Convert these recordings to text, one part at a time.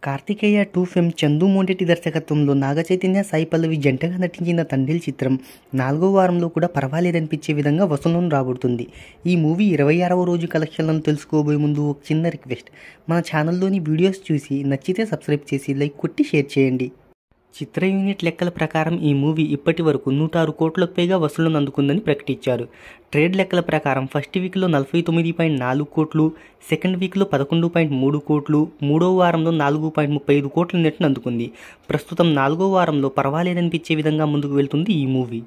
Karthikeya 2 film Chandu మొండెటి దర్శకత్వంలో నాగచైతన్య, సాయి పల్లవి జంటగా నటించిన తండేల్ చిత్రం 4వ వారంలో కూడా పర్వాలేదనిపించే విధంగా వసూళ్లను రాబడుతుంది. ఈ మూవీ 26వ రోజు కలెక్షన్లను తెలుసుకోబోయే ముందు ఒక చిన్న రిక్వెస్ట్, మన ఛానల్లోని వీడియోస్ చూసి నచ్చితే సబ్స్క్రైబ్ చేసి లైక్ కొట్టి షేర్ చేయండి. చిత్ర యూనిట్ లెక్కల ప్రకారం ఈ మూవీ ఇప్పటి వరకు 106 కోట్లకు పైగా వసూళ్లను అందుకుందని ప్రకటించారు. ట్రేడ్ లెక్కల ప్రకారం ఫస్ట్ వీక్లో 49.4 కోట్లు, సెకండ్ వీక్లో 11.3 కోట్లు, మూడవ వారంలో 4.35 కోట్ల నెట్ను అందుకుంది. ప్రస్తుతం 4వ వారంలో పర్వాలేదనిపించే విధంగా ముందుకు వెళ్తుంది ఈ మూవీ.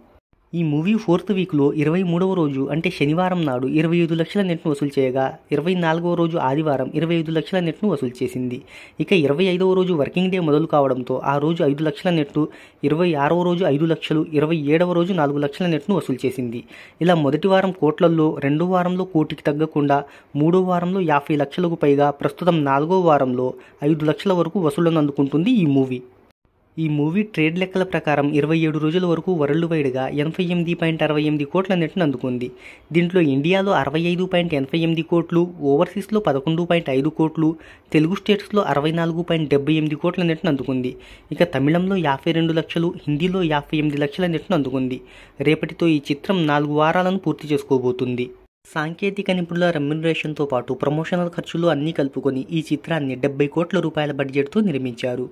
ఈ మూవీ 4th వీక్లో 23వ రోజు అంటే శనివారం నాడు 25 లక్షల నెట్ను వసూలు చేయగా, 24వ రోజు ఆదివారం 25 లక్షల నెట్ను వసూలు చేసింది. ఇక 25వ రోజు వర్కింగ్ డే మొదలు కావడంతో ఆ రోజు 5 లక్షల నెట్టు, 26వ రోజు 5 లక్షలు, 27వ రోజు 4 లక్షల నెట్ను వసూలు చేసింది. ఇలా మొదటి వారం కోట్లల్లో, రెండో వారంలో కోటికి తగ్గకుండా, మూడో వారంలో 50 లక్షలకు పైగా, ప్రస్తుతం 4వ వారంలో 5 లక్షల వరకు వసూళ్లను అందుకుంటుంది ఈ మూవీ. ఈ మూవీ ట్రేడ్ లెక్కల ప్రకారం 27 రోజుల వరకు వరల్డ్ వైడ్గా 88.68 కోట్ల నెట్ను అందుకుంది. దీంట్లో ఇండియాలో 65.88 కోట్లు, ఓవర్సీస్లో 11.5 కోట్లు, తెలుగు స్టేట్స్లో 64.78 కోట్ల నెట్ను అందుకుంది. ఇక తమిళంలో 52 లక్షలు, హిందీలో 58 లక్షల నెట్ను అందుకుంది. రేపటితో ఈ చిత్రం 4 వారాలను పూర్తి చేసుకోబోతుంది. సాంకేతిక నిపుణుల రెమ్యునరేషన్తో పాటు ప్రమోషనల్ ఖర్చులు అన్నీ కలుపుకొని ఈ చిత్రాన్ని 70 కోట్ల రూపాయల బడ్జెట్తో నిర్మించారు.